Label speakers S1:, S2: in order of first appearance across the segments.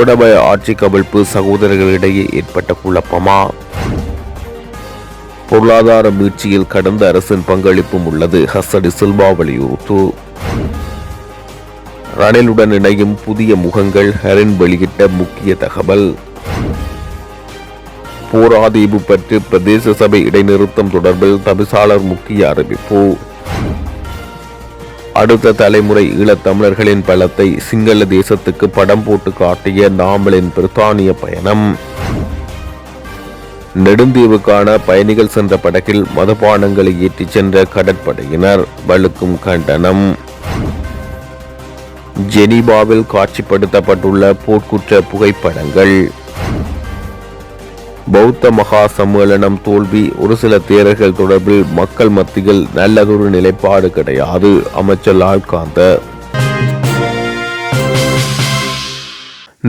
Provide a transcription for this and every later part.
S1: கோடபய ஆட்சி கவிழ்ப்பு சகோதரர்களிடையே ஏற்பட்ட குழப்பமா? பொருளாதார மீட்சியில் கடந்த அரசின் பங்களிப்பும் உள்ளது, ஹசடி சில்வா வலியுறுத்து. ரணிலுடன் இணையும் புதிய முகங்கள், ஹரின் வெளியிட்ட முக்கிய தகவல். போராதீவு பற்றி பிரதேச சபை இடைநிறுத்தம் தொடர்பில் தவிசாளர் முக்கிய அறிவிப்பு. அடுத்த தலைமுறை ஈழத்தமிழர்களின் பலத்தை சிங்கள தேசத்துக்கு படம் போட்டு காட்டிய நாமலின் பிரித்தானிய பயணம். நெடுந்தீவுக்கான பயணிகள் சென்ற படகில் மதுபானங்களை ஏற்றிச் சென்ற கடற்படையினர், வலுக்கும் கண்டனம். ஜெனீவாவில் காட்சிப்படுத்தப்பட்டுள்ள போர்க்குற்ற புகைப்படங்கள். பௌத்த மகா சம்மேளனம் தோல்வி, ஒரு சில தேரர்கள் தொடர்பில் மக்கள் மத்தியில் நல்லதொரு நிலைப்பாடு கிடையாது, அமைச்சர் லால்காந்த.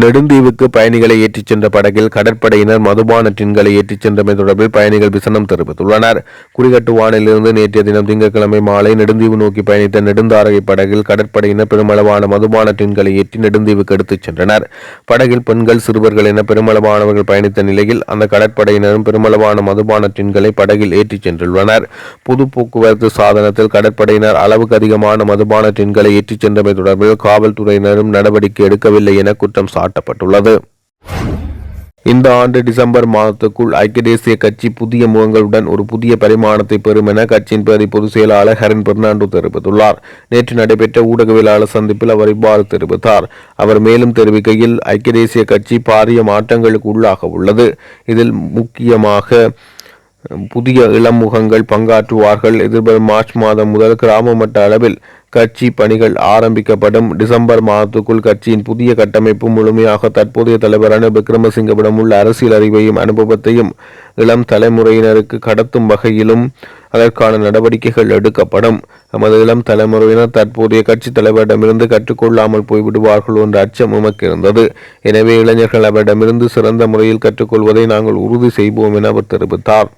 S1: நெடுந்தீவுக்கு பயணிகளை ஏற்றிச் சென்ற படகில் கடற்படையினர் மதுபான டின்களை ஏற்றிச் சென்றமை தொடர்பில் பயணிகள் விசனம் தெரிவித்துள்ளனர். குறிகட்டுவானிலிருந்து நேற்றைய தினம் திங்கட்கிழமை மாலை நெடுந்தீவு நோக்கி பயணித்த நெடுந்தாரகை படகில் கடற்படையினர் பெருமளவான மதுபான டின்களை ஏற்றி நெடுந்தீவுக்கு எடுத்துச் சென்றனர். படகில் பெண்கள், சிறுவர்கள் என பெருமளவானவர்கள் பயணித்த நிலையில் அந்த கடற்படையினரும் பெருமளவான மதுபான டின்களை படகில் ஏற்றிச் சென்றுள்ளனர். பொது போக்குவரத்து சாதனத்தில் கடற்படையினர் அளவுக்கு அதிகமான மதுபான டின்களை ஏற்றிச் சென்றமை தொடர்பில் காவல்துறையினரும் நடவடிக்கை எடுக்கவில்லை என குற்றம் சாட்டப்பட்டுள்ளது. இந்த ஆண்டு டிசம்பர் மாதத்துக்குள் ஐக்கிய தேசிய கட்சி புதிய முகங்களுடன் ஒரு புதிய பரிமாணத்தை பெறும் என கட்சியின் பிரதி பொதுச் செயலாளர் ஹரின் பெர்னாண்டோ தெரிவித்துள்ளார். நேற்று நடைபெற்ற ஊடகவியலாளர் சந்திப்பில் அவர் இவ்வாறு தெரிவித்தார். அவர் மேலும் தெரிவிக்கையில், ஐக்கிய தேசிய கட்சி பாரிய மாற்றங்களுக்கு உள்ளாக உள்ளது. இதில் முக்கியமாக புதிய இளமுகங்கள் பங்காற்றுவார்கள். எதிர்வரும் மார்ச் மாதம் முதல் கிராம மட்ட அளவில் கட்சி பணிகள் ஆரம்பிக்கப்படும். டிசம்பர் மாதத்துக்குள் கட்சியின் புதிய கட்டமைப்பு முழுமையாக தற்போதைய தலைவர் ரணில் விக்ரமசிங்கவிடம் உள்ள அரசியல் அறிவையும் அனுபவத்தையும் இளம் தலைமுறையினருக்கு கடத்தும் வகையிலும் அதற்கான நடவடிக்கைகள் எடுக்கப்படும். நமது இளம் தலைமுறையினர் தற்போதைய கட்சி தலைவரிடமிருந்து கற்றுக்கொள்ளாமல் போய்விடுவார்கள் என்ற அச்சம் உமக்கு இருந்தது. எனவே இளைஞர்கள் அவரிடமிருந்து சிறந்த முறையில் கற்றுக்கொள்வதை நாங்கள் உறுதி செய்வோம் என அவர் தெரிவித்தார்.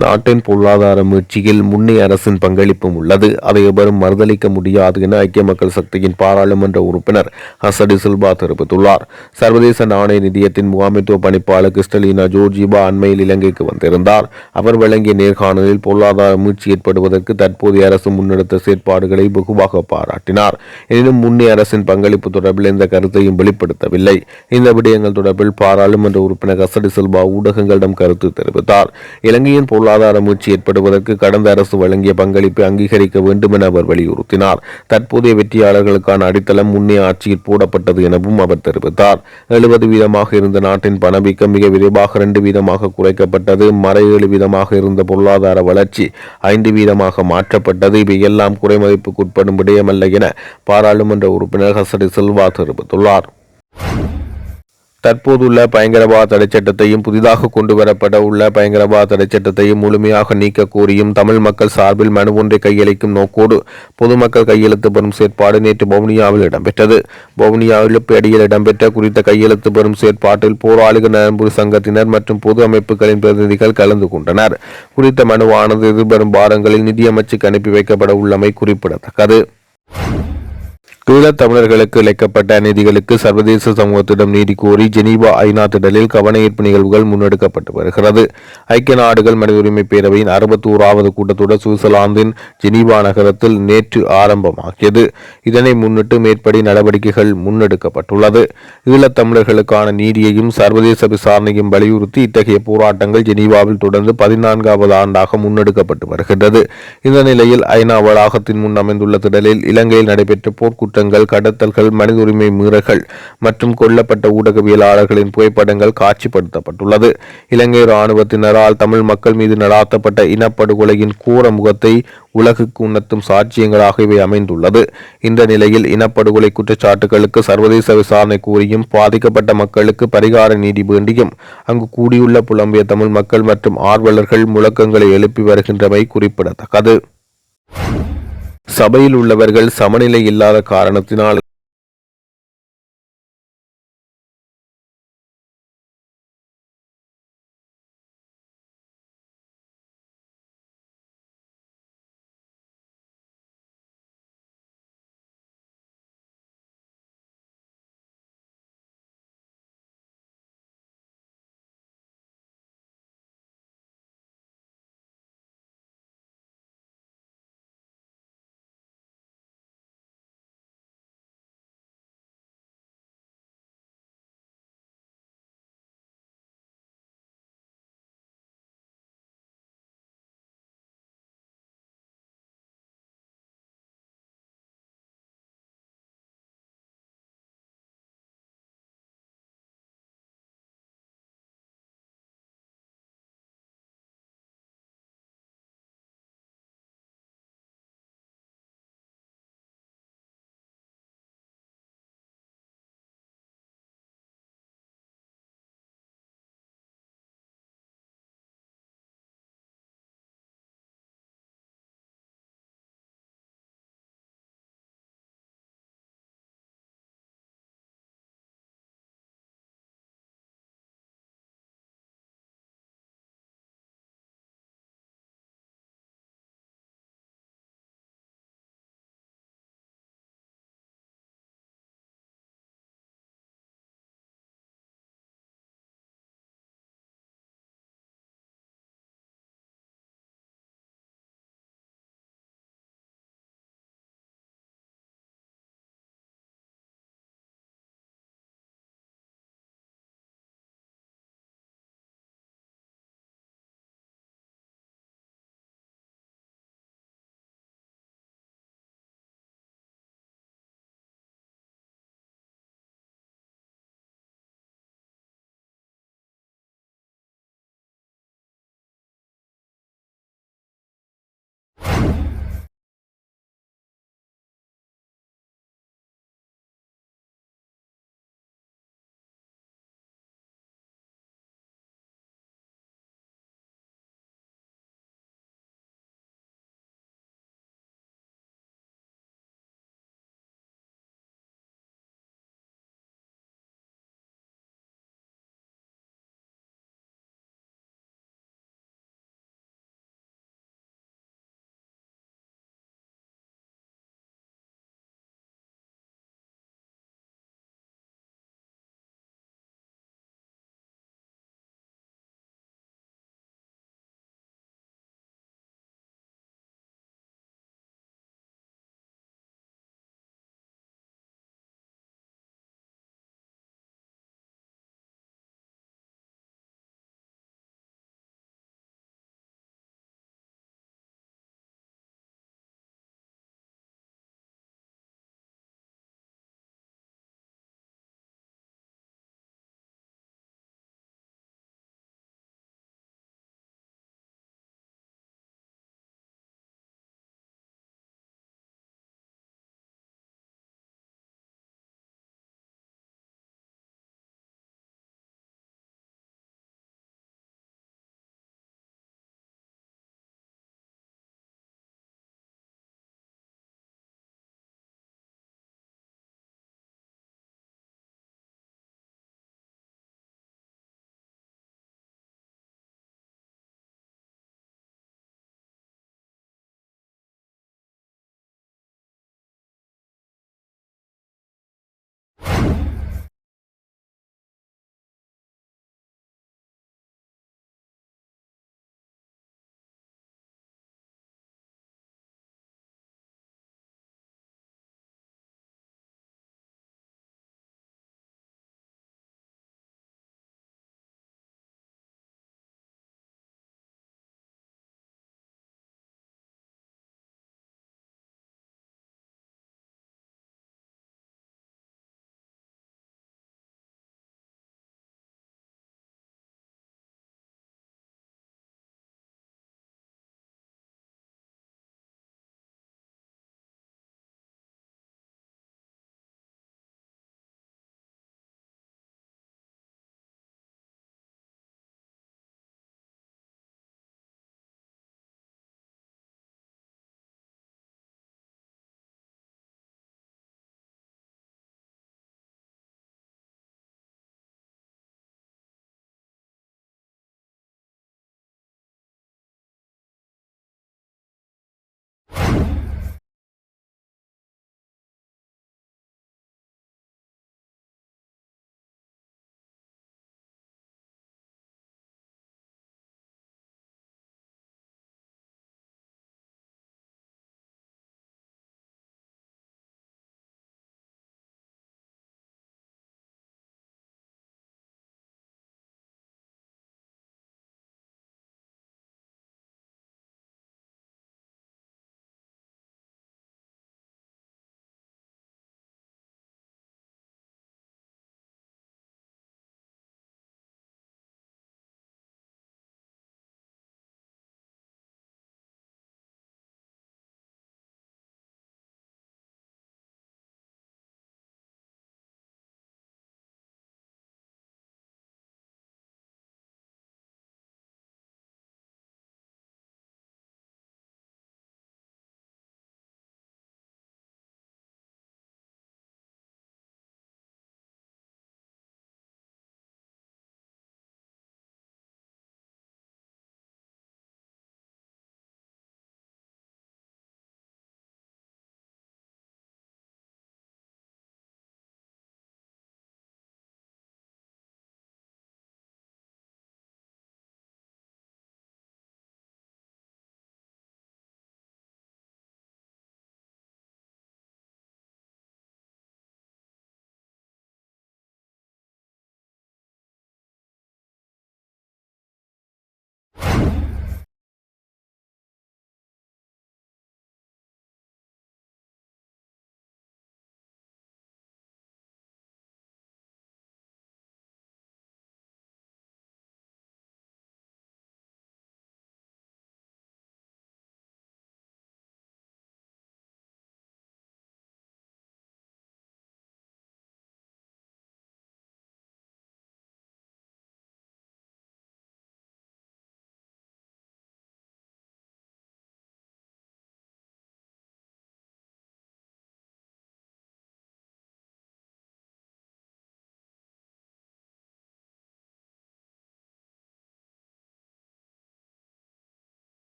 S1: நாட்டின் பொருளாதார மீட்சியில் முன்னைய அரசின் பங்களிப்பும் உள்ளது, அதை எவரும் மறுதளிக்க முடியாது என ஐக்கிய மக்கள் சக்தியின் பாராளுமன்ற உறுப்பினர் ஹசடி சில்வா தெரிவித்துள்ளார். சர்வதேச நாணய நிதியத்தின் முகாமைத்துவ பணிப்பாளர் கிறிஸ்டலினா ஜோர்ஜிவா அண்மையில் இலங்கைக்கு வந்திருந்தார். அவர் வழங்கிய நேர்காணலில் பொருளாதார மீட்சி ஏற்படுவதற்கு தற்போதைய அரசு முன்னெடுத்த செயற்பாடுகளை வெகுவாக பாராட்டினார். எனினும் முன்னைய அரசின் பங்களிப்பு தொடர்பில் எந்த கருத்தையும் வெளிப்படுத்தவில்லை. இந்த விடயங்கள் தொடர்பில் பாராளுமன்ற உறுப்பினர் ஹசடி சில்வா ஊடகங்களிடம் கருத்து தெரிவித்தார். இலங்கையின் பொருளாதார மீட்சி ஏற்படுவதற்கு கடந்த அரசு வழங்கிய பங்களிப்பை அங்கீகரிக்க வேண்டும் என அவர் வலியுறுத்தினார். தற்போதைய வெற்றியாளர்களுக்கான அடித்தளம் முன்னே ஆட்சியில் போடப்பட்டது எனவும் அவர் தெரிவித்தார். 70% இருந்த நாட்டின் பணவீக்கம் மிக விரைவாக 2% குறைக்கப்பட்டது. மறை 7% இருந்த பொருளாதார வளர்ச்சி 5% மாற்றப்பட்டது. இவையெல்லாம் குறைமதிப்புக்கு உட்படும் விடயமல்ல என பாராளுமன்ற உறுப்பினர் ஹசடி சில்வா தெரிவித்துள்ளார். தற்போதுள்ள பயங்கரவாத தடை சட்டத்தையும் புதிதாக கொண்டுவரப்பட உள்ள பயங்கரவாத தடை சட்டத்தையும் முழுமையாக நீக்க கோரியும் தமிழ் மக்கள் சார்பில் மனு ஒன்றை கையளிக்கும் நோக்கோடு பொதுமக்கள் கையெழுத்து பெறும் செயற்பாடு நேற்று வவுனியாவில் இடம்பெற்றது. வவுனியாவில் பேடியில் இடம்பெற்ற குறித்த கையெழுத்து பெறும் செயற்பாட்டில் போராளிகள் நலன்புரி சங்கத்தினர் மற்றும் பொது அமைப்புகளின் பிரதிநிதிகள் கலந்து கொண்டனர். குறித்த மனுவானது எதிர்வரும் வாரங்களில் நிதியமைச்சுக்கு அனுப்பி வைக்கப்பட உள்ளமை குறிப்பிடத்தக்கது. ஈழத்தமிழர்களுக்கு இழைக்கப்பட்ட அநீதிகளுக்கு சர்வதேச சமூகத்திடம் நீதி கோரி ஜெனீவா ஐநா திடலில் கவன ஈர்ப்பு நிகழ்வுகள் முன்னெடுக்கப்பட்டு வருகிறது. ஐக்கிய நாடுகள் மனித உரிமை பேரவையின் 61வது கூட்டத்தொடர் சுவிட்சர்லாந்தின் ஜெனீவா நகரத்தில் நேற்று ஆரம்பமாகியது. இதனை முன்னிட்டு மேற்படி நடவடிக்கைகள் முன்னெடுக்கப்பட்டுள்ளது. ஈழத்தமிழர்களுக்கான நீதியையும் சர்வதேச விசாரணையும் வலியுறுத்தி இத்தகைய போராட்டங்கள் ஜெனீவாவில் தொடர்ந்து 14வது ஆண்டாக முன்னெடுக்கப்பட்டு வருகின்றது. இந்த நிலையில் ஐநா வளாகத்தின் முன் அமைந்துள்ள திடலில் இலங்கையில் நடைபெற்ற போர்க்குற்ற கடத்தல்கள், மனித உரிமை மீறல்கள் மற்றும் கொல்லப்பட்ட ஊடகவியலாளர்களின் புகைப்படங்கள் காட்சிப்படுத்தப்பட்டுள்ளது. இலங்கை இராணுவத்தினரால் தமிழ் மக்கள் மீது நடாத்தப்பட்ட இனப்படுகொலையின் கூற முகத்தை உலகுக்கு உணர்த்தும் சாட்சியங்களாக இவை அமைந்துள்ளது. இந்த நிலையில் இனப்படுகொலை குற்றச்சாட்டுகளுக்கு சர்வதேச விசாரணை கோரியும் பாதிக்கப்பட்ட மக்களுக்கு பரிகார நீதி வேண்டியும் அங்கு கூடியுள்ள புலம்பெயர் தமிழ் மக்கள் மற்றும் ஆர்வலர்கள் முழக்கங்களை எழுப்பி வருகின்றமை குறிப்பிடத்தக்கது. சபையில் உள்ளவர்கள் சமநிலை இல்லாத காரணத்தினால்